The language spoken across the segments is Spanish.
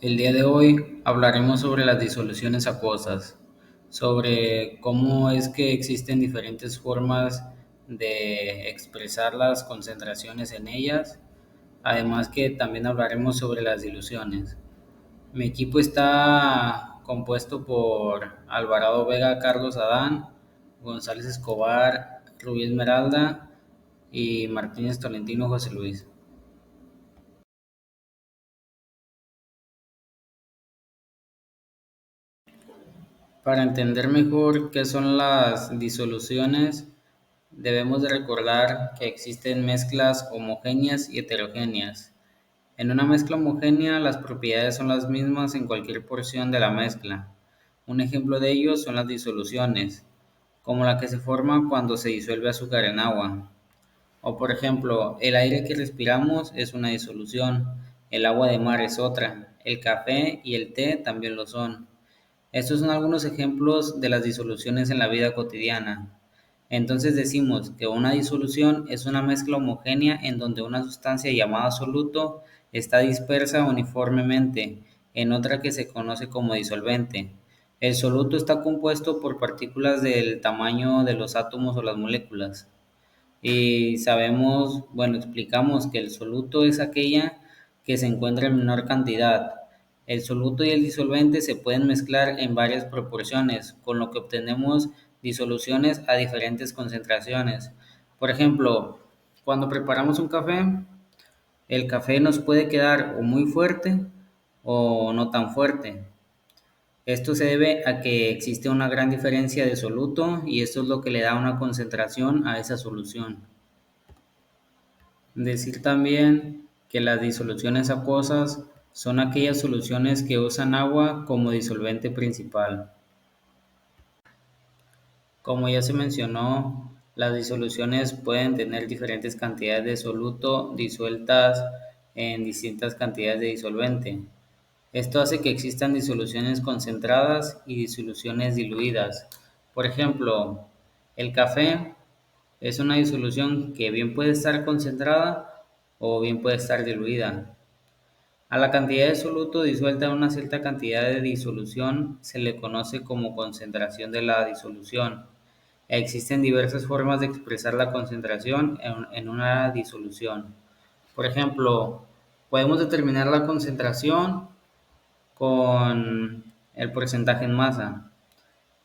El día de hoy hablaremos sobre las disoluciones acuosas, sobre cómo es que existen diferentes formas de expresar las concentraciones en ellas, además que también hablaremos sobre las diluciones. Mi equipo está compuesto por Alvarado Vega, Carlos Adán, González Escobar, Rubí Esmeralda y Martínez Tolentino José Luis. Para entender mejor qué son las disoluciones, debemos de recordar que existen mezclas homogéneas y heterogéneas. En una mezcla homogénea, las propiedades son las mismas en cualquier porción de la mezcla. Un ejemplo de ello son las disoluciones, como la que se forma cuando se disuelve azúcar en agua. O por ejemplo, el aire que respiramos es una disolución, el agua de mar es otra, el café y el té también lo son. Estos son algunos ejemplos de las disoluciones en la vida cotidiana. Entonces decimos que una disolución es una mezcla homogénea en donde una sustancia llamada soluto está dispersa uniformemente en otra que se conoce como disolvente. El soluto está compuesto por partículas del tamaño de los átomos o las moléculas. Y sabemos, bueno, explicamos que el soluto es aquella que se encuentra en menor cantidad. El soluto y el disolvente se pueden mezclar en varias proporciones, con lo que obtenemos disoluciones a diferentes concentraciones. Por ejemplo, cuando preparamos un café, el café nos puede quedar o muy fuerte o no tan fuerte. Esto se debe a que existe una gran diferencia de soluto y esto es lo que le da una concentración a esa solución. Decir también que las disoluciones acuosas son aquellas soluciones que usan agua como disolvente principal. Como ya se mencionó, las disoluciones pueden tener diferentes cantidades de soluto disueltas en distintas cantidades de disolvente. Esto hace que existan disoluciones concentradas y disoluciones diluidas. Por ejemplo, el café es una disolución que bien puede estar concentrada o bien puede estar diluida. A la cantidad de soluto disuelta en una cierta cantidad de disolución se le conoce como concentración de la disolución. Existen diversas formas de expresar la concentración en una disolución. Por ejemplo, podemos determinar la concentración con el porcentaje en masa,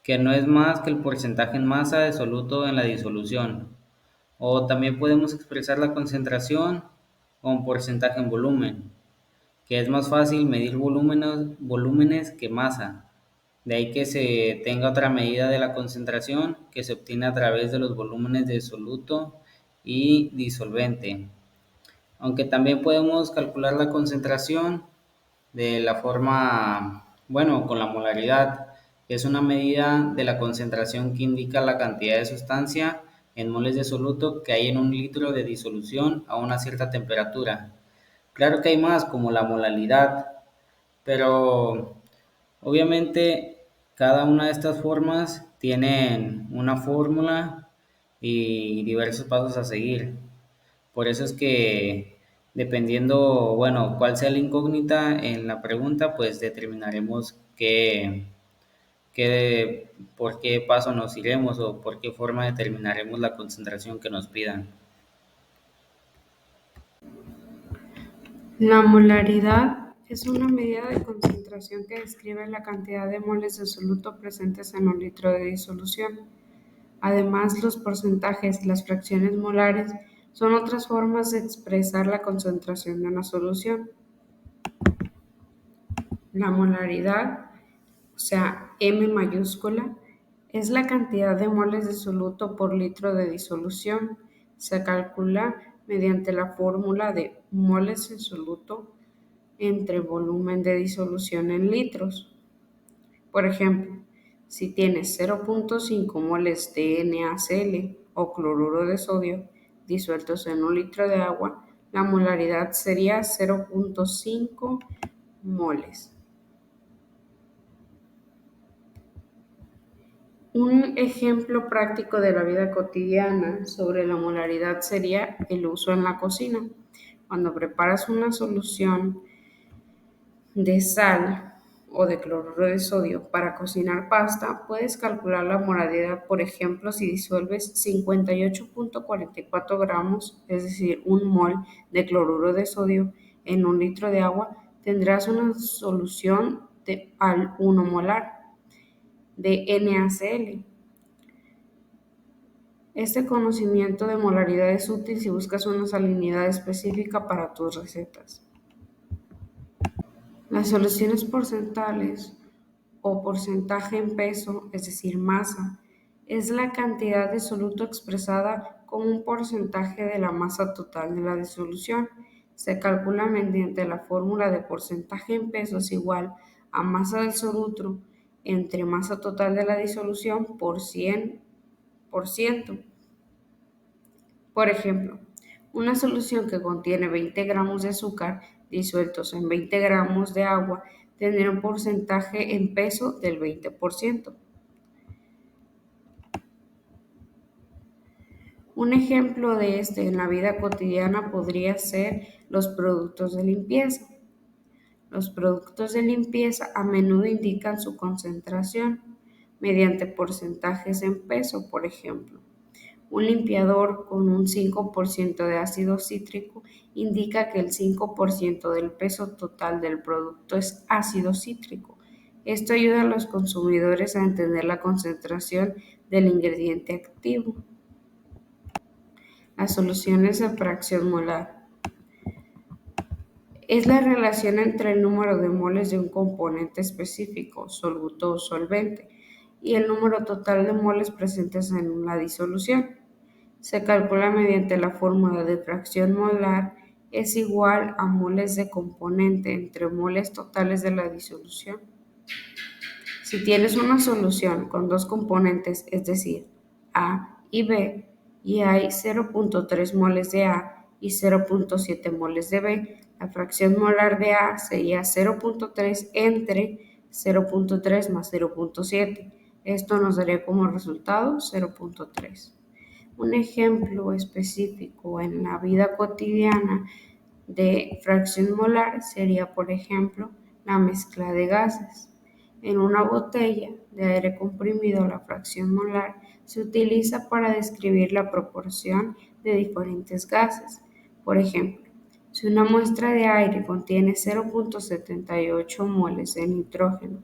que no es más que el porcentaje en masa de soluto en la disolución. O también podemos expresar la concentración con porcentaje en volumen, que es más fácil medir volúmenes que masa. De ahí que se tenga otra medida de la concentración que se obtiene a través de los volúmenes de soluto y disolvente. Aunque también podemos calcular la concentración de la forma, bueno, con la molaridad, que es una medida de la concentración que indica la cantidad de sustancia en moles de soluto que hay en un litro de disolución a una cierta temperatura. Claro que hay más, como la molaridad, pero obviamente cada una de estas formas tienen una fórmula y diversos pasos a seguir. Por eso es que dependiendo, bueno, cuál sea la incógnita en la pregunta, pues determinaremos por qué paso nos iremos o por qué forma determinaremos la concentración que nos pidan. La molaridad es una medida de concentración que describe la cantidad de moles de soluto presentes en un litro de disolución. Además, los porcentajes y las fracciones molares son otras formas de expresar la concentración de una solución. La molaridad, o sea, M mayúscula, es la cantidad de moles de soluto por litro de disolución. Se calcula mediante la fórmula de moles de soluto entre volumen de disolución en litros. Por ejemplo, si tienes 0.5 moles de NaCl o cloruro de sodio disueltos en un litro de agua, la molaridad sería 0.5 moles. Un ejemplo práctico de la vida cotidiana sobre la molaridad sería el uso en la cocina. Cuando preparas una solución de sal o de cloruro de sodio para cocinar pasta, puedes calcular la molaridad. Por ejemplo, si disuelves 58,44 gramos, es decir, un mol de cloruro de sodio en un litro de agua, tendrás una solución al 1 molar de NaCl. Este conocimiento de molaridad es útil si buscas una salinidad específica para tus recetas. Las soluciones porcentuales o porcentaje en peso, es decir, masa, es la cantidad de soluto expresada como un porcentaje de la masa total de la disolución. Se calcula mediante la fórmula de porcentaje en pesos igual a masa del soluto entre masa total de la disolución por 100%. Por ejemplo, una solución que contiene 20 gramos de azúcar disueltos en 20 gramos de agua tendrá un porcentaje en peso del 20%. Un ejemplo de este en la vida cotidiana podría ser los productos de limpieza. Los productos de limpieza a menudo indican su concentración mediante porcentajes en peso, por ejemplo. Un limpiador con un 5% de ácido cítrico indica que el 5% del peso total del producto es ácido cítrico. Esto ayuda a los consumidores a entender la concentración del ingrediente activo. Las soluciones de fracción molar es la relación entre el número de moles de un componente específico, soluto o solvente, y el número total de moles presentes en la disolución. Se calcula mediante la fórmula de fracción molar es igual a moles de componente entre moles totales de la disolución. Si tienes una solución con dos componentes, es decir, A y B, y hay 0,3 moles de A y 0,7 moles de B, la fracción molar de A sería 0,3 entre 0,3 más 0,7. Esto nos daría como resultado 0,3. Un ejemplo específico en la vida cotidiana de fracción molar sería, por ejemplo, la mezcla de gases. En una botella de aire comprimido, la fracción molar se utiliza para describir la proporción de diferentes gases. Por ejemplo, si una muestra de aire contiene 0,78 moles de nitrógeno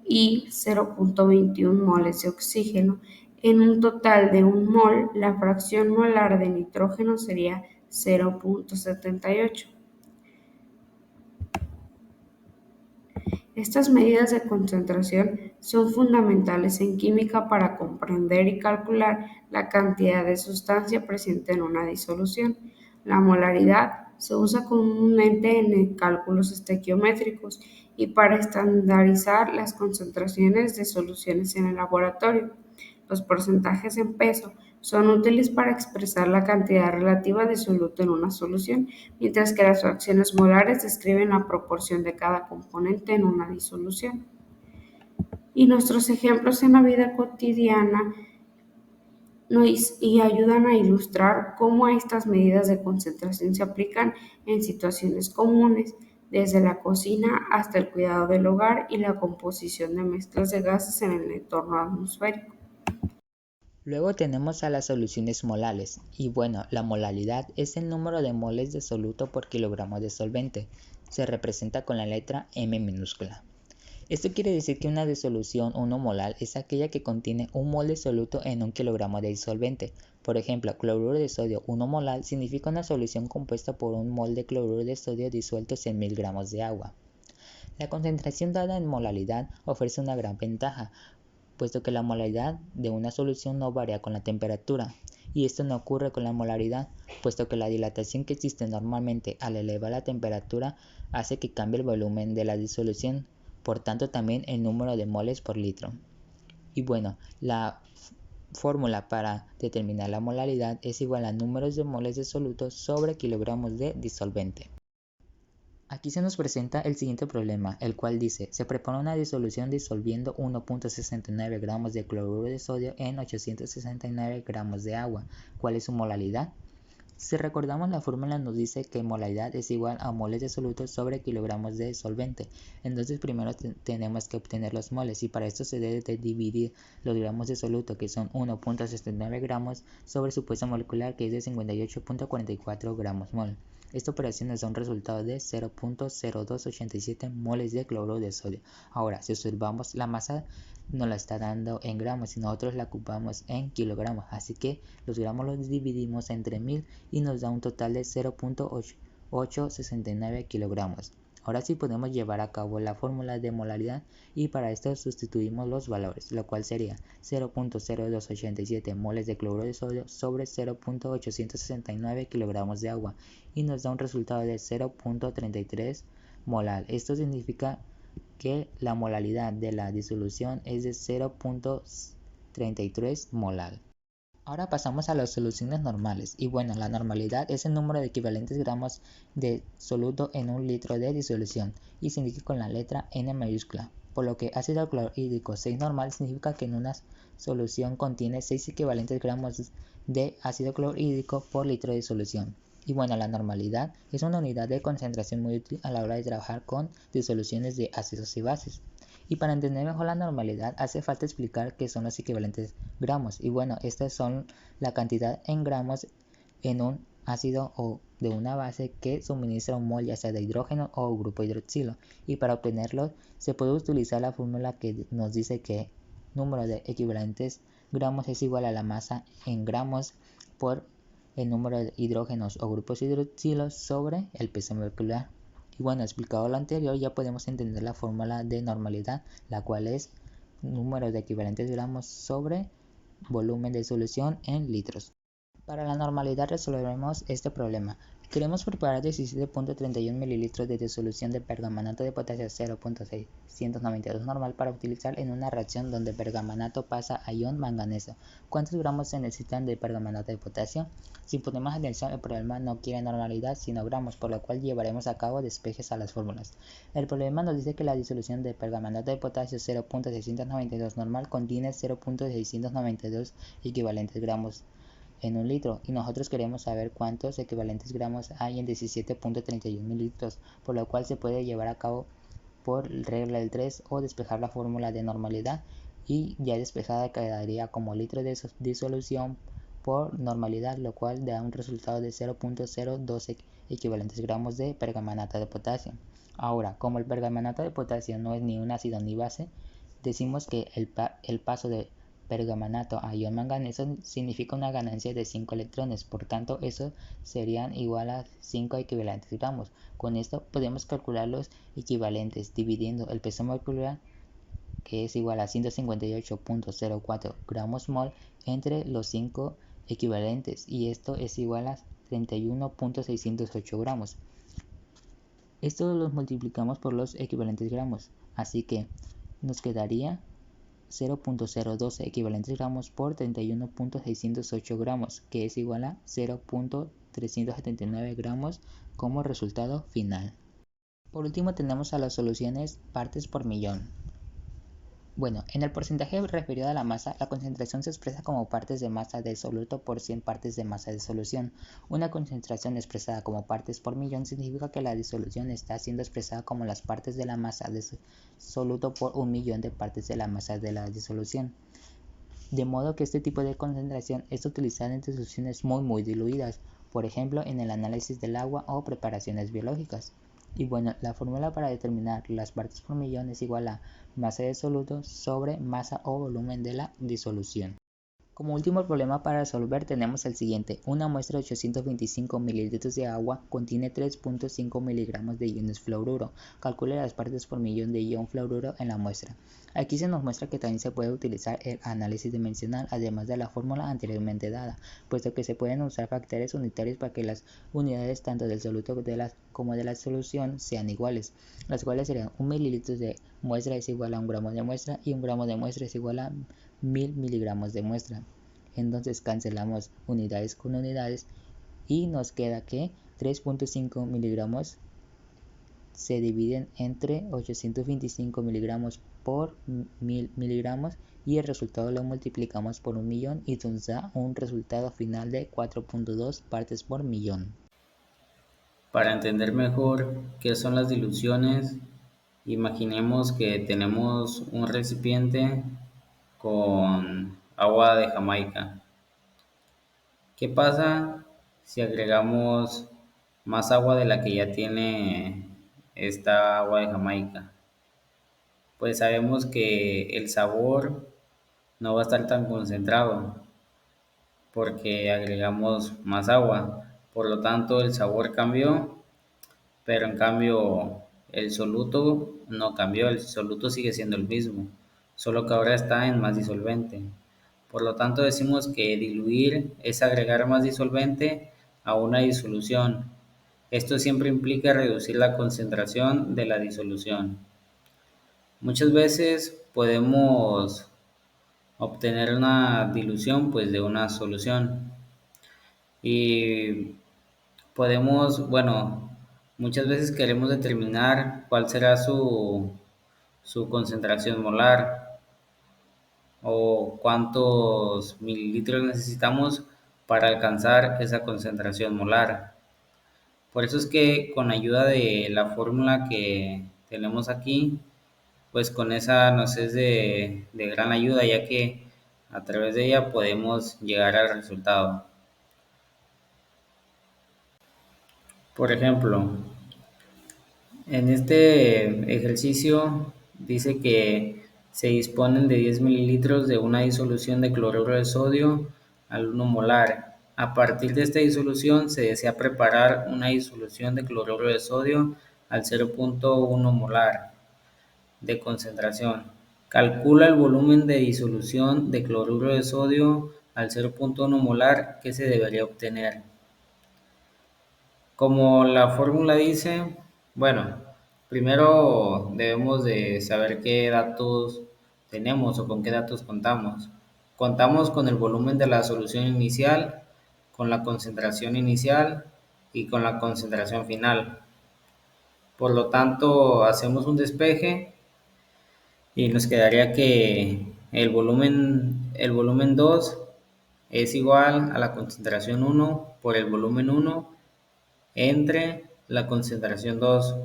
y 0,21 moles de oxígeno, en un total de un mol, la fracción molar de nitrógeno sería 0,78. Estas medidas de concentración son fundamentales en química para comprender y calcular la cantidad de sustancia presente en una disolución. La molaridad se usa comúnmente en cálculos estequiométricos y para estandarizar las concentraciones de soluciones en el laboratorio. Los porcentajes en peso son útiles para expresar la cantidad relativa de soluto en una solución, mientras que las fracciones molares describen la proporción de cada componente en una disolución. Y nuestros ejemplos en la vida cotidiana ayudan a ilustrar cómo estas medidas de concentración se aplican en situaciones comunes, desde la cocina hasta el cuidado del hogar y la composición de mezclas de gases en el entorno atmosférico. Luego tenemos a las soluciones molares, y bueno, la molaridad es el número de moles de soluto por kilogramo de solvente. Se representa con la letra M minúscula. Esto quiere decir que una disolución 1 molar es aquella que contiene un mol de soluto en 1 kilogramo de disolvente. Por ejemplo, cloruro de sodio 1 molar significa una solución compuesta por un mol de cloruro de sodio disueltos en 1000 gramos de agua. La concentración dada en molaridad ofrece una gran ventaja, puesto que la molaridad de una solución no varía con la temperatura, y esto no ocurre con la molaridad, puesto que la dilatación que existe normalmente al elevar la temperatura hace que cambie el volumen de la disolución, por tanto también el número de moles por litro. Y bueno, la fórmula para determinar la molaridad es igual a números de moles de soluto sobre kilogramos de disolvente. Aquí se nos presenta el siguiente problema, el cual dice, se prepara una disolución disolviendo 1,69 gramos de cloruro de sodio en 869 gramos de agua. ¿Cuál es su molaridad? Si recordamos, la fórmula nos dice que molaridad es igual a moles de soluto sobre kilogramos de solvente. Entonces primero tenemos que obtener los moles y para esto se debe de dividir los gramos de soluto, que son 1.69 gramos, sobre su peso molecular, que es de 58.44 gramos mol. Esta operación nos da un resultado de 0.0287 moles de cloruro de sodio. Ahora, si observamos, la masa nos la está dando en gramos y nosotros la ocupamos en kilogramos, así que los gramos los dividimos entre 1000 y nos da un total de 0.869 kilogramos. Ahora sí podemos llevar a cabo la fórmula de molaridad y para esto sustituimos los valores, lo cual sería 0.0287 moles de cloruro de sodio sobre 0.869 kilogramos de agua y nos da un resultado de 0.33 molar. Esto significa que la molaridad de la disolución es de 0.33 molar. Ahora pasamos a las soluciones normales y bueno, la normalidad es el número de equivalentes gramos de soluto en un litro de disolución y se indica con la letra N mayúscula, por lo que ácido clorhídrico 6 normal significa que en una solución contiene 6 equivalentes gramos de ácido clorhídrico por litro de solución. Y bueno, la normalidad es una unidad de concentración muy útil a la hora de trabajar con disoluciones de ácidos y bases. Y para entender mejor la normalidad hace falta explicar qué son los equivalentes gramos. Y bueno, estas son la cantidad en gramos en un ácido o de una base que suministra un mol ya sea de hidrógeno o grupo hidroxilo. Y para obtenerlo se puede utilizar la fórmula que nos dice que número de equivalentes gramos es igual a la masa en gramos por el número de hidrógenos o grupos hidroxilos sobre el peso molecular. Y bueno, explicado lo anterior, ya podemos entender la fórmula de normalidad, la cual es número de equivalentes gramos sobre volumen de solución en litros. Para la normalidad resolveremos este problema. Queremos preparar 17.31 mililitros de disolución de pergamanato de potasio 0.692 normal para utilizar en una reacción donde pergamanato pasa a ion manganeso. ¿Cuántos gramos se necesitan de pergamanato de potasio? Si ponemos atención, el problema no quiere normalidad sino gramos, por lo cual llevaremos a cabo despejes a las fórmulas. El problema nos dice que la disolución de pergamanato de potasio 0.692 normal contiene 0.692 equivalentes gramos en un litro y nosotros queremos saber cuántos equivalentes gramos hay en 17.31 mililitros, por lo cual se puede llevar a cabo por regla del 3 o despejar la fórmula de normalidad y ya despejada quedaría como litro de disolución por normalidad, lo cual da un resultado de 0.012 equivalentes gramos de pergamanato de potasio. Ahora, como el pergamanato de potasio no es ni un ácido ni base, decimos que el paso de pergamanato a ion manganeso significa una ganancia de 5 electrones, por tanto eso serían igual a 5 equivalentes gramos. Con esto podemos calcular los equivalentes dividiendo el peso molecular, que es igual a 158.04 gramos mol, entre los 5 equivalentes y esto es igual a 31.608 gramos. Esto lo multiplicamos por los equivalentes gramos, así que nos quedaría 0.012 equivalentes gramos por 31.608 gramos, que es igual a 0.379 gramos como resultado final. Por último tenemos a las soluciones partes por millón. Bueno, en el porcentaje referido a la masa, la concentración se expresa como partes de masa del soluto por 100 partes de masa de solución. Una concentración expresada como partes por millón significa que la disolución está siendo expresada como las partes de la masa del soluto por 1.000.000 de partes de la masa de la disolución. De modo que este tipo de concentración es utilizada en disoluciones muy diluidas, por ejemplo en el análisis del agua o preparaciones biológicas. Y bueno, la fórmula para determinar las partes por millón es igual a masa de soluto sobre masa o volumen de la disolución. Como último problema para resolver tenemos el siguiente. Una muestra de 825 mililitros de agua contiene 3.5 miligramos de iones fluoruro. Calcule las partes por millón de ion fluoruro en la muestra. Aquí se nos muestra que también se puede utilizar el análisis dimensional, además de la fórmula anteriormente dada, puesto que se pueden usar factores unitarios para que las unidades tanto del soluto como de la solución sean iguales, las cuales serían 1 mililitro de muestra es igual a 1 gramo de muestra y 1 gramo de muestra es igual a 1000 miligramos de muestra. Entonces cancelamos unidades con unidades y nos queda que 3.5 miligramos se dividen entre 825 miligramos por 1000 miligramos y el resultado lo multiplicamos por 1.000.000 y nos da un resultado final de 4.2 partes por millón. Para entender mejor qué son las diluciones, imaginemos que tenemos un recipiente con agua de Jamaica. ¿Qué pasa si agregamos más agua de la que ya tiene esta agua de Jamaica? Pues sabemos que el sabor no va a estar tan concentrado porque agregamos más agua. Por lo tanto, el sabor cambió, pero en cambio el soluto no cambió, el soluto sigue siendo el mismo, solo que ahora está en más disolvente. Por lo tanto, decimos que diluir es agregar más disolvente a una disolución. Esto siempre implica reducir la concentración de la disolución. Muchas veces podemos obtener una dilución pues de una solución y podemos, bueno, muchas veces queremos determinar cuál será su concentración molar o cuántos mililitros necesitamos para alcanzar esa concentración molar. Por eso es que con ayuda de la fórmula que tenemos aquí, pues con esa nos es de gran ayuda, ya que a través de ella podemos llegar al resultado. Por ejemplo, en este ejercicio dice que se disponen de 10 mililitros de una disolución de cloruro de sodio al 1 molar. A partir de esta disolución se desea preparar una disolución de cloruro de sodio al 0.1 molar de concentración. Calcula el volumen de disolución de cloruro de sodio al 0.1 molar que se debería obtener. Como la fórmula dice, bueno, primero debemos de saber qué datos tenemos o con qué datos contamos. Contamos con el volumen de la solución inicial, con la concentración inicial y con la concentración final. Por lo tanto, hacemos un despeje y nos quedaría que el volumen 2 es igual a la concentración 1 por el volumen 1 entre la concentración 2.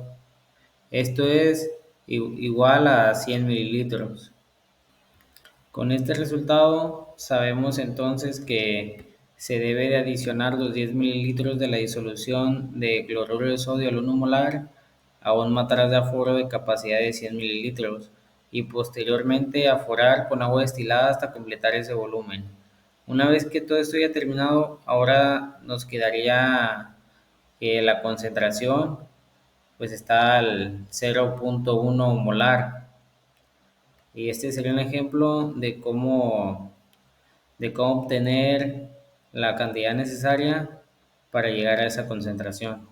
Esto es igual a 100 mililitros. Con este resultado sabemos entonces que se debe de adicionar los 10 mililitros de la disolución de cloruro de sodio al 1 molar a un matraz de aforo de capacidad de 100 mililitros y posteriormente aforar con agua destilada hasta completar ese volumen. Una vez que todo esto haya terminado, ahora nos quedaría que la concentración pues está al 0.1 molar. Y este sería un ejemplo de cómo obtener la cantidad necesaria para llegar a esa concentración.